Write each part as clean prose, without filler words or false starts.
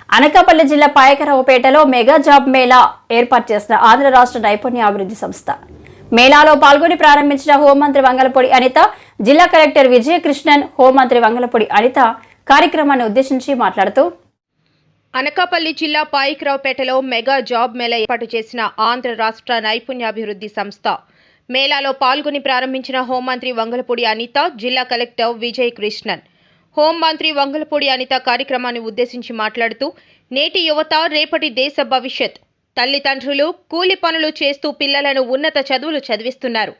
అనకాపల్లి జిల్లా పాయకరావుపేటలో mega job Mela ఏర్పాటు చేసిన ఆంధ్ర రాష్ట్ర నైపుణ్య అభివృద్ధి సంస్థ మేళాలో పాల్గొని ప్రారంభించిన హోంమంత్రి వంగలపూడి అనిత, జిల్లా కలెక్టర్ విజయకృష్ణన్, హోంమంత్రి వంగలపూడి అనిత కార్యక్రమాన్ని ఉద్దేశించి మాట్లాడుతూ, అనకాపల్లి జిల్లా పాయకరావుపేటలో మెగా జాబ్ మేళా ఏర్పాటు చేసిన ఆంధ్ర రాష్ట్ర నైపుణ్యాభివృద్ధి సంస్థ మేళాలో పాల్గొని ప్రారంభించిన హోంమంత్రి వంగలపూడి అనిత, జిల్లా కలెక్టర్ విజయకృష్ణన్. హోంమంత్రి వంగలపూడి అనిత కార్యక్రమాన్ని ఉద్దేశించి మాట్లాడుతూ, నేటి యువత రేపటి దేశ భవిష్యత్. తల్లిదండ్రులు కూలి పనులు చేస్తూ పిల్లలను ఉన్నత చదువులు చదివిస్తున్నారు.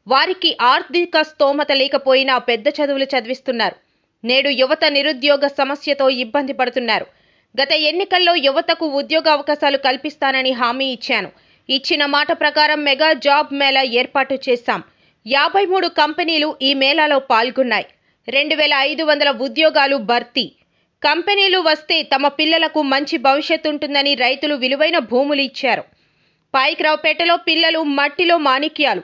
వారికి ఆర్థిక స్తోమత లేకపోయినా పెద్ద చదువులు చదివిస్తున్నారు. నేడు యువత నిరుద్యోగ సమస్యతో ఇబ్బంది పడుతున్నారు. గత ఎన్నికల్లో యువతకు ఉద్యోగ అవకాశాలు కల్పిస్తానని హామీ ఇచ్చాను. ఇచ్చిన మాట ప్రకారం మెగా జాబ్ మేళా ఏర్పాటు చేశాం. 53 కంపెనీలు ఈ మేళాలో పాల్గొన్నాయి. 2500 ఉద్యోగాలు భర్తీ. కంపెనీలు వస్తే తమ పిల్లలకు మంచి భవిష్యత్తు ఉంటుందని రైతులు విలువైన భూములు ఇచ్చారు. పాయకరావుపేటలో పిల్లలు మట్టిలో మాణిక్యాలు.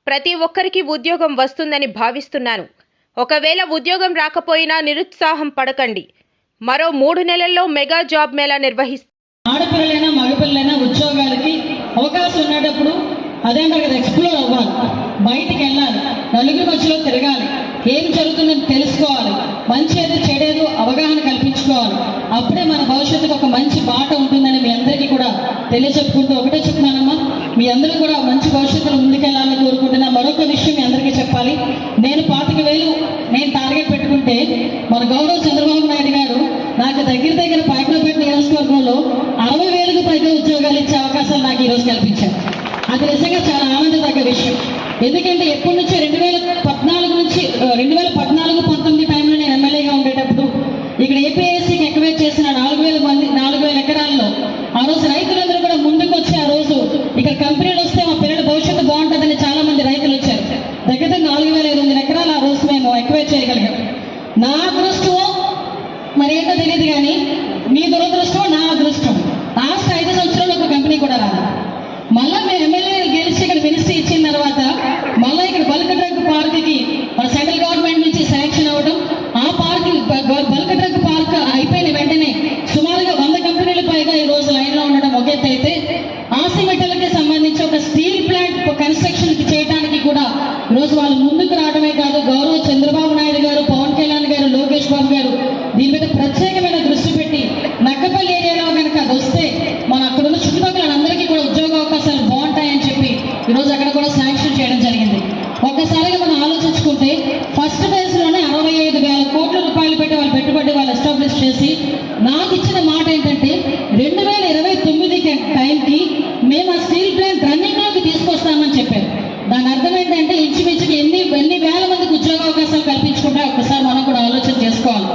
ప్రతి ఒక్కరికి ఉద్యోగం వస్తుందని భావిస్తున్నాను. ఒకవేళ ఉద్యోగం రాకపోయినా నిరుత్సాహం పడకండి. మరో 3 నెలల్లో మెగా జాబ్ మేళా నిర్వహిస్తారు. ఆడపిల్లలైనా మగపిల్లలైనా ఉద్యోగాలకి అవకాశం ఉన్నప్పుడు అదేంటారు కదా, ఎక్స్ప్లోర్ అవ్వాలి, బయటికి వెళ్ళాలి, నలుగురి మధ్యలో తిరగాలి, ఏం జరుగుతుందని తెలుసుకోవాలి, మంచి ఏదో చెడేదో అవగాహన కల్పించుకోవాలి. అప్పుడే మన భవిష్యత్తుకు ఒక మంచి బాట ఉంటుందని మీ అందరికీ కూడా తెలియచెప్పుకుంటూ ఒకటే చెప్తున్నానమ్మా, మీ అందరూ కూడా మంచి భవిష్యత్తులో ముందుకెళ్లాలని కోరుకుంటున్నా. మరొక విషయం మీ అందరికీ చెప్పాలి. నేను 25,000 టార్గెట్ పెట్టుకుంటే మన గౌరవ చంద్రబాబు నాయుడు గారు నాకు దగ్గర పాయకరావుపేట నియోజకవర్గంలో 60,000కు పైగా ఉద్యోగాలు ఇచ్చే అవకాశాలు నాకు ఈరోజు కల్పించారు. అది నిజంగా చాలా ఆనందదగ్గ విషయం. ఎందుకంటే ఎప్పటి నుంచో 2014 నుంచి 2014-19 టైంలో నేను ఎమ్మెల్యేగా ఉండేటప్పుడు ఇక్కడ ఏపీఐసీకి ఎక్వేట్ చేసిన 4,000 ఎకరాల్లో ఆ రోజు రైతులందరూ కూడా ముందుకు వచ్చి ఆ రోజు ఇక్కడ కంపెనీలు వస్తే మా పిల్లల భవిష్యత్తు బాగుంటుందని చాలా మంది రైతులు వచ్చారు. దగ్గర 4,500 ఎకరాలు ఆ రోజు మేము ఎక్వేట్ చేయగలిగాం. నా అదృష్టం మరేంటో తెలియదు కానీ మీ దురదృష్టం నా అదృష్టం. లాస్ట్ 5 సంవత్సరాలు ఒక కంపెనీ కూడా రాదు. మళ్ళీ మేము ఎమ్మెల్యే గెలిచి ఇక్కడ మినిస్ట్రీ ఇచ్చిన తర్వాత మళ్ళీ ఇక్కడ బల్క్ డ్రగ్ పార్క్కి మన సెంట్రల్ గవర్నమెంట్ నుంచి శాంక్షన్ అవ్వడం, ఆ పార్క్ బల్క్ డ్రగ్ పార్క్ అయిపోయిన వెంటనే సుమారుగా 100 కంపెనీల పైగా ఈ రోజు లైన్లో ఉండడం ఒక ఎత్తు అయితే, ఆసిమెటల్కి సంబంధించి ఒక స్టీల్ ప్లాంట్ కన్స్ట్రక్షన్ చేయడానికి కూడా ఈరోజు వాళ్ళు ముందుకు రావడమే కాదు, గౌరవ చంద్రబాబు నాయుడు గారు, పవన్ కళ్యాణ్ గారు, లోకేష్ బాబు గారు దీని మీద ప్రత్యేకమైన దృష్టి పెట్టి నక్కపల్లి ఏరియాలో కనుక అది వస్తే మన అక్కడున్న చుట్టుపక్కల అందరికీ కూడా ఉద్యోగ అవకాశాలు బాగుంటాయని చెప్పి ఈరోజు అక్కడ కూడా శాంక్షన్ చేయడం జరిగింది. ఒక్కసారిగా మనం ఆలోచించుకుంటే ఫస్ట్ ఫేజ్లోనే 65,000 కోట్ల రూపాయలు పెట్టి వాళ్ళు పెట్టుబడి వాళ్ళు ఎస్టాబ్లిష్ చేసి నాకు ఇచ్చిన మాట ఏంటంటే 2029 టైంకి మేము ఆ స్టీల్ ప్లాంట్ రన్నింగ్లోకి తీసుకొస్తామని చెప్పారు. దాని అర్థం ఏంటంటే ఇంచుమించుకి ఎన్ని వేల మందికి ఉద్యోగ అవకాశాలు కల్పించుకుంటే ఒక్కసారి మనం కూడా ఆలోచన చేసుకోవాలి.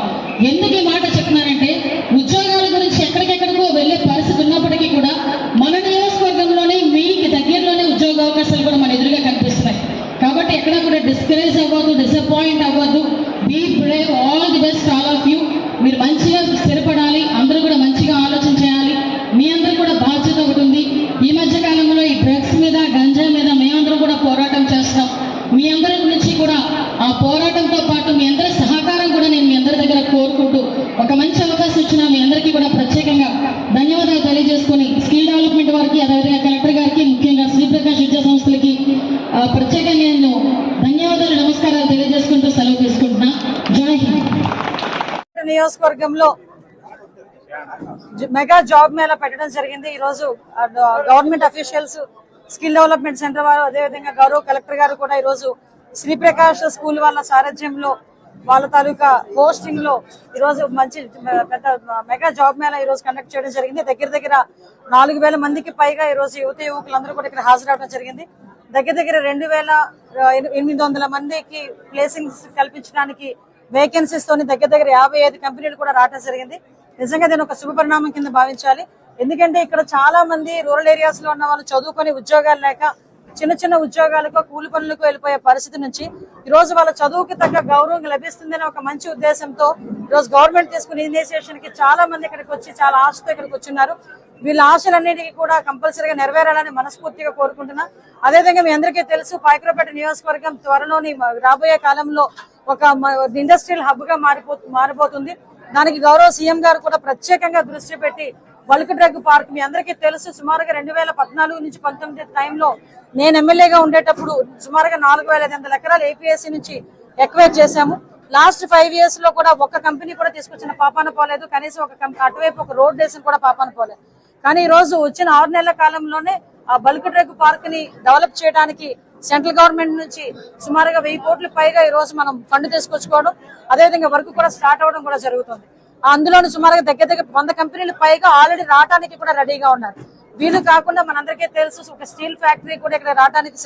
ఎందుకు ఈ మాట చెప్తున్నానంటే, ఉద్యోగాల గురించి ఎక్కడికెక్కడికో వెళ్ళే పరిస్థితి ఉన్నప్పటికీ కూడా మన నియోజకవర్గంలోనే మీకు దగ్గరలోనే ఉద్యోగ అవకాశాలు కూడా మన ఎదురుగా కనిపిస్తున్నాయి. కాబట్టి ఎక్కడ కూడా డిస్కరేజ్ అవ్వద్దు, డిసప్పాయింట్ అవ్వద్దు. Be brave, all the best all of you. మీరు మంచిగా స్థిరపడాలి, అందరూ కూడా మంచిగా ఆలోచన చేయాలి. మీ అందరూ కూడా బాధ్యత ఒకటి ఉంది. ఈ మధ్య కాలంలో ఈ డ్రగ్స్ మీద, గంజా మీద మేమందరం కూడా పోరాటం చేస్తాం. మీ అందరి గురించి కూడా ఆ పోరాటంతో పాటు మీ అందరి సహకారం కూడా నేను మీ అందరి దగ్గర కోరుకుంటూ ఒక మంచి అవకాశం ఇచ్చిన మీ అందరికీ కూడా ప్రత్యేకంగా ధన్యవాదాలు తెలియజేసుకుని, స్కిల్ డెవలప్మెంట్ వారికి, అదేవిధంగా కలెక్టర్ గారికి, ముఖ్యంగా శ్రీప్రకాష్ విద్యా సంస్థలకి ప్రత్యేకంగా నేను ధన్యవాదాలు, నమస్కారాలు తెలియజేసుకుంటూ సెలవు తీసుకుంటున్నా. జై హింద్. నియోజకవర్గంలో మెగా జాబ్ మేళా పెట్టడం జరిగింది. ఈ రోజు government officials, skill development centre వారు, అదేవిధంగా గౌరవ కలెక్టర్ గారు కూడా ఈ రోజు శ్రీప్రకాష్ స్కూల్ వాళ్ళ సారథ్యంలో వాళ్ళ తాలూకా హోస్టింగ్ లో ఈ రోజు మంచి పెద్ద మెగా జాబ్ మేళా ఈ రోజు కండక్ట్ చేయడం జరిగింది. దగ్గర 4,000 మందికి పైగా ఈ రోజు యువకులందరూ కూడా ఇక్కడ హాజరవడం జరిగింది. దగ్గర 2,800 మందికి ప్లేసింగ్స్ కల్పించడానికి వేకెన్సీస్ తోని దగ్గర 55 కంపెనీలు కూడా రావడం జరిగింది. నిజంగా దీని ఒక శుభ పరిణామం కింద భావించాలి. ఎందుకంటే ఇక్కడ చాలా మంది రూరల్ ఏరియాస్ లో ఉన్న వాళ్ళు చదువుకొని ఉద్యోగాలు లేక చిన్న ఉద్యోగాలకు, కూలి పనులకు వెళ్ళిపోయే పరిస్థితి నుంచి ఈ రోజు వాళ్ళ చదువుకి తగ్గ గౌరవం లభిస్తుందని ఒక మంచి ఉద్దేశంతో ఈ రోజు గవర్నమెంట్ తీసుకున్న ఇనిషియేషన్ కి చాలా మంది ఇక్కడికి వచ్చి చాలా ఆశతో ఇక్కడికి వచ్చిన్నారు. వీళ్ళ ఆశలన్నిటికీ కూడా కంపల్సరీగా నెరవేరాలని మనస్ఫూర్తిగా కోరుకుంటున్నా. అదేవిధంగా మీ అందరికీ తెలుసు, పాయకరావుపేట నియోజకవర్గం త్వరలోని రాబోయే కాలంలో ఒక ఇండస్ట్రియల్ హబ్ గా మారబోతుంది. దానికి గౌరవ సీఎం గారు కూడా ప్రత్యేకంగా దృష్టి పెట్టి బల్క్ డ్రగ్ పార్క్ మీ అందరికీ తెలుసు సుమారుగా 2014 నుంచి 19 టైంలో నేను ఎమ్మెల్యేగా ఉండేటప్పుడు సుమారుగా 4,500 ఎకరాలు ఏపీఎస్సీ నుంచి ఎక్వైర్ చేశాము. లాస్ట్ 5 years లో కూడా ఒక్క కంపెనీ కూడా తీసుకొచ్చిన పాపాన పోలేదు. కనీసం అటువైపు ఒక రోడ్ వేసిన కూడా పాపాన పోలేదు. కానీ ఈ రోజు వచ్చిన 6 నెలల కాలంలోనే ఆ బల్క్ డ్రగ్ పార్క్ ని డెవలప్ చేయడానికి సెంట్రల్ గవర్నమెంట్ నుంచి సుమారుగా 1000 కోట్ల పైగా ఈ రోజు మనం ఫండ్ తీసుకొచ్చుకోవడం, అదేవిధంగా వర్క్ కూడా స్టార్ట్ అవడం కూడా జరుగుతుంది. అందులోని సుమారుగా దగ్గర 100 కంపెనీలు పైగా ఆల్రెడీ రావడానికి కూడా రెడీగా ఉన్నారు. వీళ్ళు కాకుండా మనందరికీ తెలుసు ఒక స్టీల్ ఫ్యాక్టరీ కూడా ఇక్కడ రావడానికి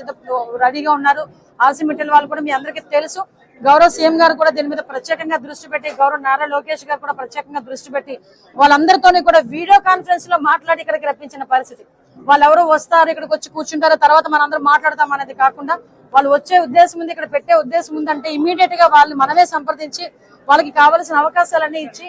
రెడీగా ఉన్నారు. ఆర్సిమెంటల్ వాళ్ళు కూడా మీ అందరికీ తెలుసు. గౌరవ సీఎం గారు కూడా దీని మీద ప్రత్యేకంగా దృష్టి పెట్టి, గౌరవ నారా లోకేష్ గారు కూడా ప్రత్యేకంగా దృష్టి పెట్టి వాళ్ళందరితోనే కూడా వీడియో కాన్ఫరెన్స్ లో మాట్లాడి ఇక్కడికి రప్పించిన పరిస్థితి. వాళ్ళు ఎవరు వస్తారు, ఇక్కడికి వచ్చి కూర్చుంటారు, తర్వాత మనందరం మాట్లాడతాం అనేది కాకుండా వాళ్ళు వచ్చే ఉద్దేశం ఉంది, ఇక్కడ పెట్టే ఉద్దేశం ఉందంటే ఇమీడియట్ గా వాళ్ళు మనమే సంప్రదించి వాళ్ళకి కావాల్సిన అవకాశాలన్నీ ఇచ్చి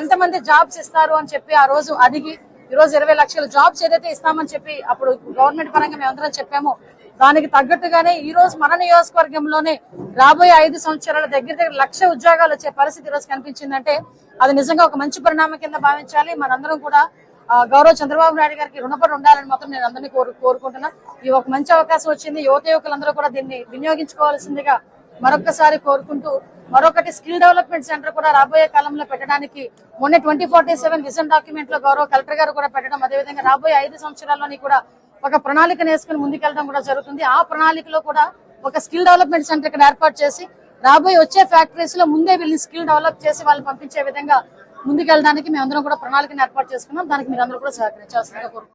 ఎంతమంది జాబ్స్ ఇస్తారు అని చెప్పి ఆ రోజు అడిగి ఈ రోజు 20 లక్షల జాబ్స్ ఏదైతే ఇస్తామని చెప్పి అప్పుడు గవర్నమెంట్ పరంగా మేమందరం చెప్పామో దానికి తగ్గట్టుగానే ఈ రోజు మన నియోజకవర్గంలోనే రాబోయే 5 సంవత్సరాల దగ్గర 1,00,000 ఉద్యోగాలు వచ్చే పరిస్థితి ఈ రోజు కనిపించిందంటే అది నిజంగా ఒక మంచి పరిణామం కింద భావించాలి. మనందరం కూడా గౌరవ చంద్రబాబు నాయుడు గారికి రుణపడి ఉండాలని మాత్రం నేను అందరినీ కోరుకుంటున్నా. ఈ ఒక మంచి అవకాశం వచ్చింది. యువకులందరూ కూడా దీన్ని వినియోగించుకోవాల్సిందిగా మరొకసారి కోరుకుంటూ, మరొకటి స్కిల్ డెవలప్మెంట్ సెంటర్ కూడా రాబోయే కాలంలో పెట్టడానికి మొన్న 2047 విజన్ డాక్యుమెంట్ లో గౌరవ కలెక్టర్ గారు కూడా పెట్టడం, అదేవిధంగా రాబోయే 5 సంవత్సరాల్లోని కూడా ఒక ప్రణాళిక వేసుకుని ముందుకెళ్ళడం కూడా జరుగుతుంది. ఆ ప్రణాళికలో కూడా ఒక స్కిల్ డెవలప్మెంట్ సెంటర్ ఇక్కడ ఏర్పాటు చేసి రాబోయే వచ్చే ఫ్యాక్టరీస్ లో ముందే వీళ్ళని స్కిల్ డెవలప్ చేసి వాళ్ళు పంపించే విధంగా ముందుకెళ్ళడానికి మేమందరం కూడా ప్రణాళికను ఏర్పాటు చేసుకున్నాం. దానికి మీరందరూ కూడా సహకరించాల్సిందిగా కోరుకుంటున్నాం.